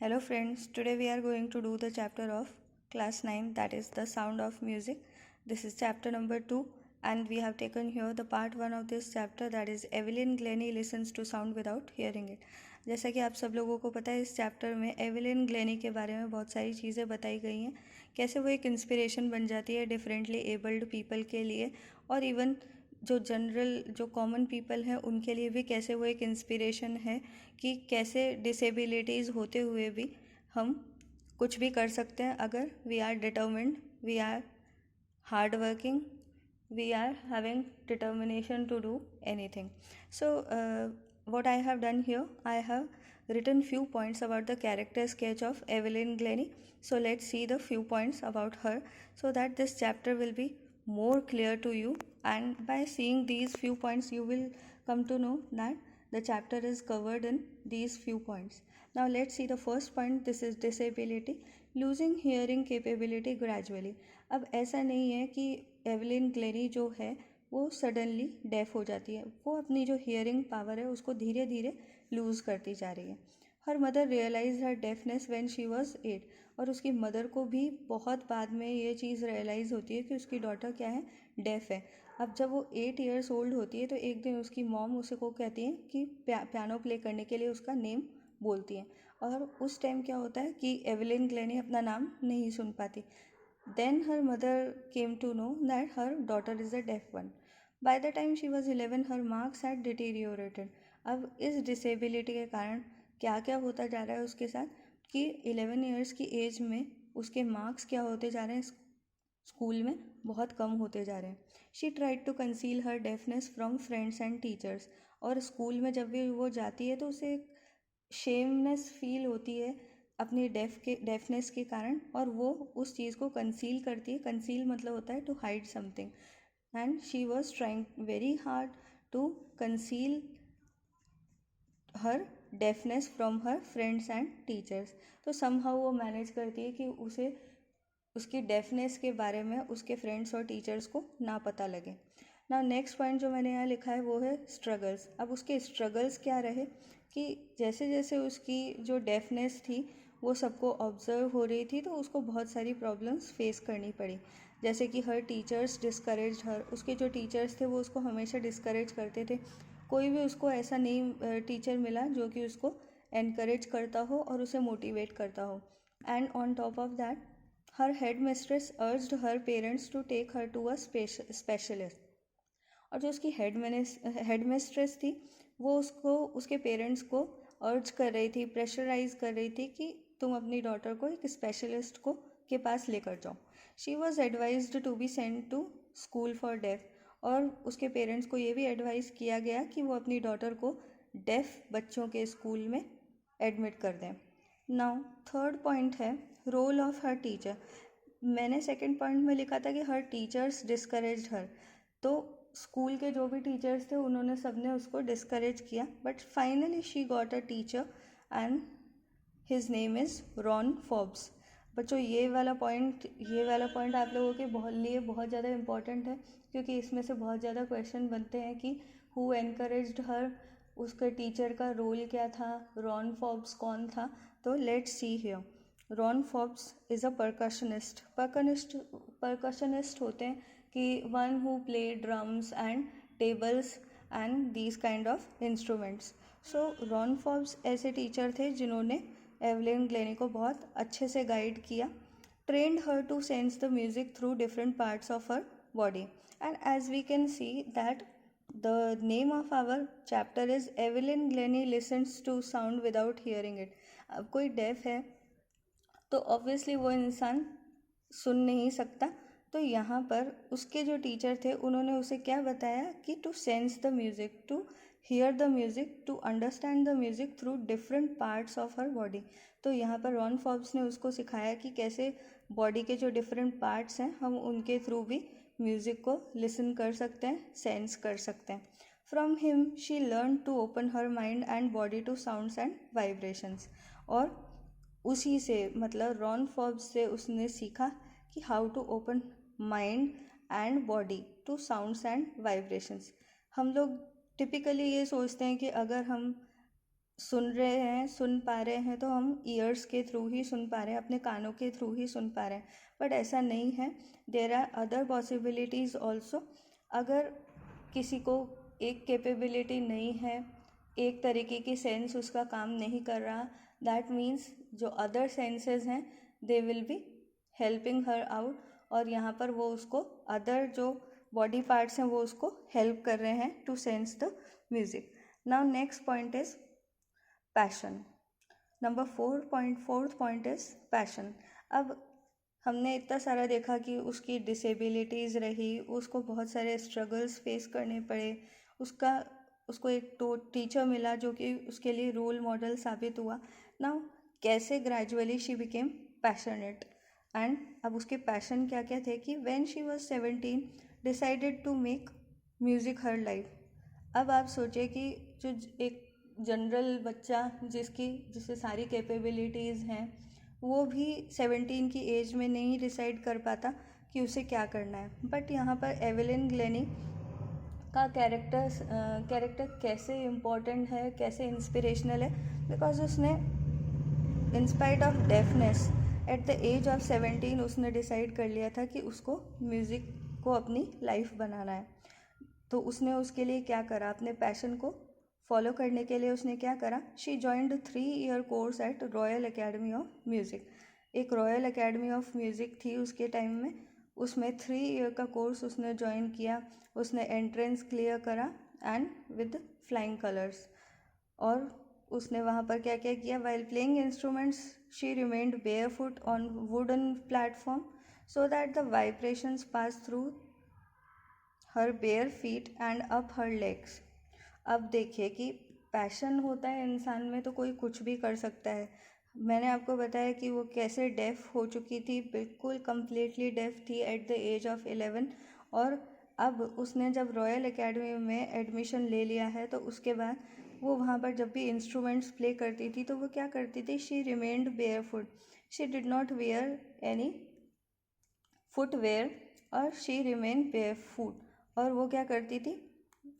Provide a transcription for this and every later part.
Hello friends, today we are going to do the chapter of class 9, that is the sound of music. This is chapter number 2 and we have taken here the part 1 of this chapter, that is Evelyn Glennie listens to sound without hearing it. जैसा कि आप सब लोगों को पता है, इस chapter में एवलिन ग्लेनी के बारे में बहुत सारी चीज़ें बताई गई हैं, कैसे वो एक इंस्पिरेशन बन जाती है डिफरेंटली एबल्ड पीपल के लिए, और इवन जो कॉमन पीपल हैं उनके लिए भी कैसे वो एक इंस्पिरेशन है कि कैसे डिसेबिलिटीज़ होते हुए भी हम कुछ भी कर सकते हैं अगर we are determined, we are hard working, we are having determination to do anything. So what I have done here, I have written few points about the character sketch of Evelyn Glennie. So let's see the few points about her so that this chapter will be more clear to you, and by seeing these few points you will come to know that the chapter is covered in these few points. Now let's see the first point. This is disability, losing hearing capability gradually. अब ऐसा नहीं है कि Evelyn Glenny जो है वो suddenly def हो जाती है, वो अपनी जो हियरिंग पावर है उसको धीरे धीरे लूज़ करती जा रही है. Her mother realise her deafness when she was 8, और उसकी मदर को भी बहुत बाद में ये चीज़ रियलाइज़ होती है कि उसकी डॉटर क्या है, डेफ है. अब जब वो 8 ईयर्स ओल्ड होती है तो एक दिन उसकी मॉम उसे को कहती है कि पियानो प्ले करने के लिए उसका नेम बोलती हैं, और उस टाइम क्या होता है कि एवलिन ग्लेनी अपना नाम नहीं सुन पाती. Then her mother came to know that her daughter is a deaf one. By the time she was 11, her marks had deteriorated. अब इस डिसेबिलिटी के कारण क्या क्या होता जा रहा है उसके साथ कि 11 ईयर्स की एज में उसके मार्क्स क्या होते जा रहे हैं, स्कूल में बहुत कम होते जा रहे हैं. She tried to conceal her deafness from friends and teachers, और स्कूल में जब भी वो जाती है तो उसे एक शेमनेस फील होती है अपनी डेफनेस के कारण, और वो उस चीज़ को कंसील करती है. कंसील मतलब होता है to hide something, and she was trying very hard to conceal her deafness from her friends and teachers. तो समहाउ वो मैनेज करती है कि उसे उसकी डेफनेस के बारे में उसके फ्रेंड्स और टीचर्स को ना पता लगे. ना नेक्स्ट पॉइंट जो मैंने यहाँ लिखा है वो है स्ट्रगल्स. अब उसके स्ट्रगल्स क्या रहे कि जैसे जैसे उसकी जो डेफनेस थी वो सबको ऑब्जर्व हो रही थी तो उसको बहुत सारी प्रॉब्लम्स फेस करनी पड़ी. जैसे कि हर टीचर्स डिस्करेज हर, उसके जो टीचर्स थे वो उसको हमेशा डिस्करेज करते थे. कोई भी उसको ऐसा नहीं टीचर मिला जो कि उसको एनकरेज करता हो और उसे मोटिवेट करता हो. And on top of that her head mistress urged her parents to take her to a specialist. और जो उसकी हेड मिस्ट्रेस थी वो उसको उसके पेरेंट्स को अर्ज कर रही थी, प्रेशराइज कर रही थी कि तुम अपनी डॉटर को एक स्पेशलिस्ट को के पास लेकर जाओ. She was advised to be send to school for deaf, और उसके पेरेंट्स को ये भी एडवाइस किया गया कि वो अपनी डॉटर को डेफ बच्चों के स्कूल में एडमिट कर दें. नाउ थर्ड पॉइंट है रोल ऑफ हर टीचर. मैंने सेकंड पॉइंट में लिखा था कि हर टीचर्स डिस्करेज्ड हर, तो स्कूल के जो भी टीचर्स थे उन्होंने सबने उसको डिस्करेज किया. But finally she got a teacher and his name is Ron Forbes. बच्चों ये वाला पॉइंट आप लोगों के लिए बहुत ज़्यादा इम्पॉर्टेंट है, क्योंकि इसमें से बहुत ज़्यादा क्वेश्चन बनते हैं कि हु एनकरेज्ड हर, उसका टीचर का रोल क्या था, रॉन फॉब्स कौन था. तो let's see here. Ron Forbes is a percussionist होते हैं कि one who play drums and tables and these kind of instruments. So Ron Forbes ऐसे टीचर थे जिन्होंने एवलिन ग्लेनी को बहुत अच्छे से गाइड किया. Trained her to sense the music through different parts of her body. And as we can see that the name of our chapter is Evelyn Glennie listens to sound without hearing it. अब कोई def है तो obviously वो इंसान सुन नहीं सकता, तो यहाँ पर उसके जो टीचर थे उन्होंने उसे क्या बताया कि to sense the music, to hear the music, to understand the music through different parts of her body. तो यहाँ पर रॉन फॉब्स ने उसको सिखाया कि कैसे बॉडी के जो डिफरेंट पार्ट्स हैं हम उनके थ्रू भी म्यूज़िक को लिसन कर सकते हैं, सेंस कर सकते हैं. From him she learn to open her mind and body to sounds and vibrations. और उसी से मतलब रॉन फॉब्स से उसने सीखा कि how to open mind and body to sounds and vibrations. हम लोग टिपिकली ये सोचते हैं कि अगर हम सुन रहे हैं, सुन पा रहे हैं तो हम ईयर्स के थ्रू ही सुन पा रहे हैं, अपने कानों के थ्रू ही सुन पा रहे हैं, बट ऐसा नहीं है। There are other possibilities also. अगर किसी को एक कैपेबिलिटी नहीं है, एक तरीके की सेंस उसका काम नहीं कर रहा, दैट मीन्स जो अदर सेंसेस हैं they will be helping her out, और यहाँ पर वो उसको अदर जो बॉडी पार्ट्स हैं वो उसको हेल्प कर रहे हैं to sense the music. Now next point is passion. Number fourth point is passion. अब हमने इतना सारा देखा कि उसकी डिसेबिलिटीज़ रही, उसको बहुत सारे स्ट्रगल्स फेस करने पड़े, उसको एक टीचर मिला जो कि उसके लिए रोल मॉडल साबित हुआ। नाउ कैसे gradually she became passionate, and अब उसके पैशन क्या क्या थे कि when she was 17 decided to make music her life. अब आप सोचिए कि जो एक जनरल बच्चा जिसे सारी कैपेबिलिटीज़ हैं, वो भी 17 की एज में नहीं डिसाइड कर पाता कि उसे क्या करना है। बट यहाँ पर एवेलिन ग्लेनी का कैरेक्टर कैसे इम्पोर्टेंट है, कैसे इंस्पिरेशनल है, बिकॉज उसने in spite of deafness at the age of 17 उसने डिसाइड कर लिया था कि उसको म्यूज़िक को अपनी लाइफ बनाना है। तो उसने उसके लिए क्या करा, अपने पैशन को फॉलो करने के लिए उसने क्या करा, she joined 3 year course eight royal academy of music. एक रॉयल एकेडमी ऑफ म्यूज़िक थी उसके टाइम में, उसमें 3 ईयर का कोर्स उसने ज्वाइन किया, उसने एंट्रेंस क्लियर करा एंड विद फ्लाइंग कलर्स। और उसने वहाँ पर क्या क्या किया, while playing instruments she remained barefoot on wooden platform so that the vibrations pass through her bare feet and up her legs. अब देखिए कि पैशन होता है इंसान में तो कोई कुछ भी कर सकता है। मैंने आपको बताया कि वो कैसे डेफ हो चुकी थी, बिल्कुल कम्प्लीटली डेफ थी एट द एज ऑफ 11, और अब उसने जब रॉयल एकेडमी में एडमिशन ले लिया है तो उसके बाद वो वहाँ पर जब भी इंस्ट्रूमेंट्स प्ले करती थी तो वो क्या करती थी, she remained bare foot, she did not wear any footwear और शी रिमेन बेयर फुट। और वो क्या करती थी,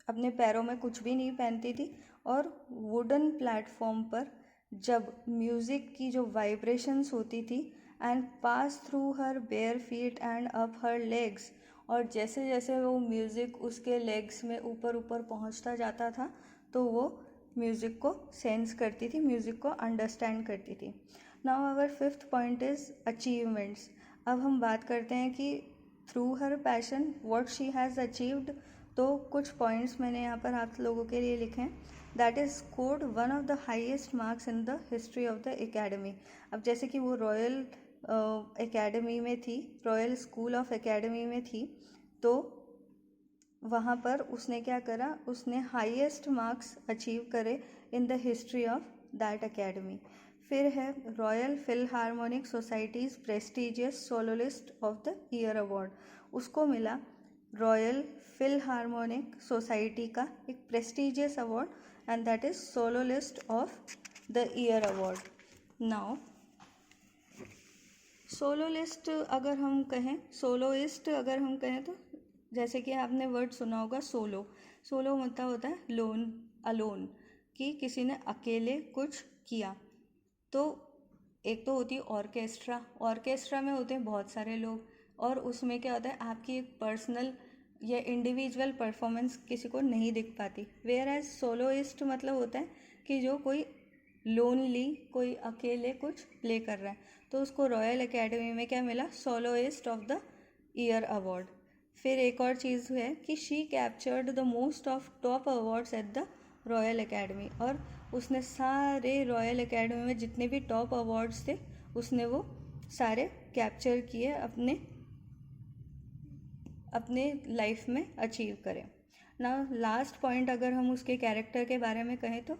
अपने पैरों में कुछ भी नहीं पहनती थी, और वुडन प्लेटफॉर्म पर जब म्यूज़िक की जो वाइब्रेशंस होती थी and pass through her bare feet and up her legs, और जैसे जैसे वो म्यूज़िक उसके लेग्स में ऊपर ऊपर पहुंचता जाता था तो वो म्यूज़िक को सेंस करती थी, म्यूज़िक को अंडरस्टैंड करती थी। Now our fifth point is achievements. अब हम बात करते हैं कि through her passion what she has achieved. तो कुछ पॉइंट्स मैंने यहाँ पर आप लोगों के लिए लिखे हैं। That is scored one of the highest marks in the history of the academy. अब जैसे कि वो रॉयल एकेडमी में थी, रॉयल स्कूल ऑफ एकेडमी में थी, तो वहाँ पर उसने क्या करा, उसने हाईएस्ट मार्क्स अचीव करे in the history of that academy. फिर है Royal Philharmonic Society's prestigious soloist of the year award. उसको मिला रॉयल फिलहार्मोनिक सोसाइटी का एक prestigious award, and that is soloist of the year award. Now soloist अगर हम कहें, सोलोइस्ट अगर हम कहें तो जैसे कि आपने वर्ड सुना होगा सोलो। सोलो मतलब होता है लोन, अलोन, कि किसी ने अकेले कुछ किया। तो एक तो होती है ऑर्केस्ट्रा, ऑर्केस्ट्रा में होते हैं बहुत सारे लोग, और उसमें क्या होता है आपकी एक पर्सनल या इंडिविजुअल परफॉर्मेंस किसी को नहीं दिख पाती। वेयर एज सोलोइस्ट मतलब होता है कि जो कोई लोनली, कोई अकेले कुछ प्ले कर रहा है, तो उसको रॉयल एकेडमी में क्या मिला, soloist of the year award. फिर एक और चीज़ है कि she captured the most of top awards at the royal academy, और उसने सारे रॉयल एकेडमी में जितने भी टॉप अवार्ड्स थे उसने वो सारे कैप्चर किए, अपने लाइफ में अचीव करें। ना लास्ट पॉइंट अगर हम उसके कैरेक्टर के बारे में कहें तो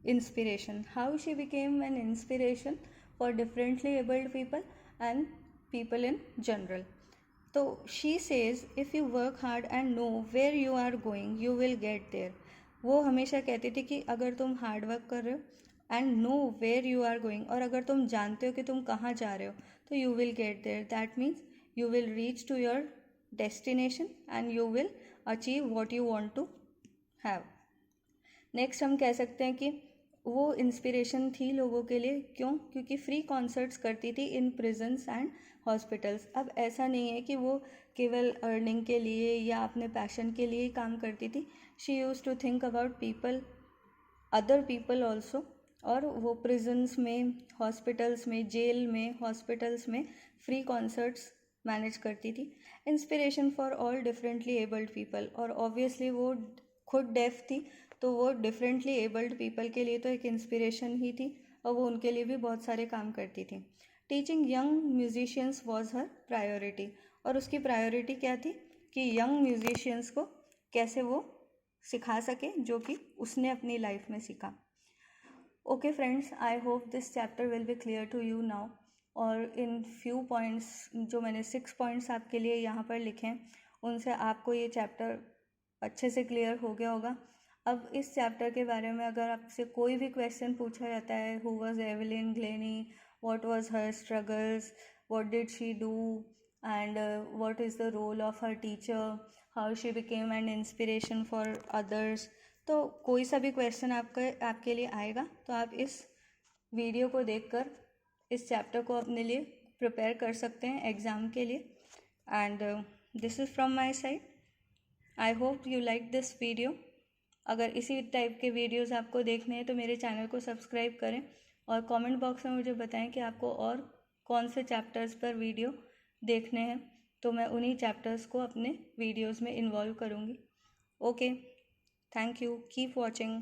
inspiration, how she became an inspiration for differently abled people and people in general. तो she says if you work hard and know where you are going you will get there. वो हमेशा कहती थी कि अगर तुम हार्ड वर्क कर रहे हो and know where you are going, और अगर तुम जानते हो कि तुम कहाँ जा रहे हो तो you will get there, that means you will reach to your destination and you will achieve what you want to have। Next हम कह सकते हैं कि वो इंस्पिरेशन थी लोगों के लिए। क्यों? क्योंकि फ्री कॉन्सर्ट्स करती थी इन प्रिजन्स एंड हॉस्पिटल्स। अब ऐसा नहीं है कि वो केवल अर्निंग के लिए या अपने पैशन के लिए ही काम करती थी। She use to think about people, other people also. और वो प्रिजन्स में, हॉस्पिटल्स में, जेल में, हॉस्पिटल्स में फ्री कॉन्सर्ट्स मैनेज करती थी। Inspiration for all differently abled people. और ऑब्वियसली वो खुद डेफ थी, तो वो डिफरेंटली एबल्ड पीपल के लिए तो एक इंस्पिरेशन ही थी, और वो उनके लिए भी बहुत सारे काम करती थी। Teaching young musicians was her priority. और उसकी प्रायोरिटी क्या थी? कि यंग म्यूजिशियंस को कैसे वो सिखा सके जो कि उसने अपनी लाइफ में सीखा। Okay friends, I hope this chapter will be clear to you now. और इन फ्यू पॉइंट्स, जो मैंने 6 पॉइंट्स आपके लिए यहाँ पर लिखे हैं, उनसे आपको ये चैप्टर अच्छे से क्लियर हो गया होगा। अब इस चैप्टर के बारे में अगर आपसे कोई भी क्वेश्चन पूछा जाता है, who was Evelyn Glennie, what was her struggles, what did she do, and what is the role of her teacher, how she became an inspiration for others, तो कोई सा भी क्वेश्चन आपके लिए आएगा तो आप इस वीडियो को देखकर इस चैप्टर को अपने लिए प्रिपेयर कर सकते हैं एग्ज़ाम के लिए। And this is from my side. I hope you like this video. अगर इसी टाइप के वीडियोस आपको देखने हैं तो मेरे चैनल को सब्सक्राइब करें, और कमेंट बॉक्स में मुझे बताएं कि आपको और कौन से चैप्टर्स पर वीडियो देखने हैं, तो मैं उन्हीं चैप्टर्स को अपने वीडियोस में इन्वॉल्व करूँगी। Okay, thank you, keep watching.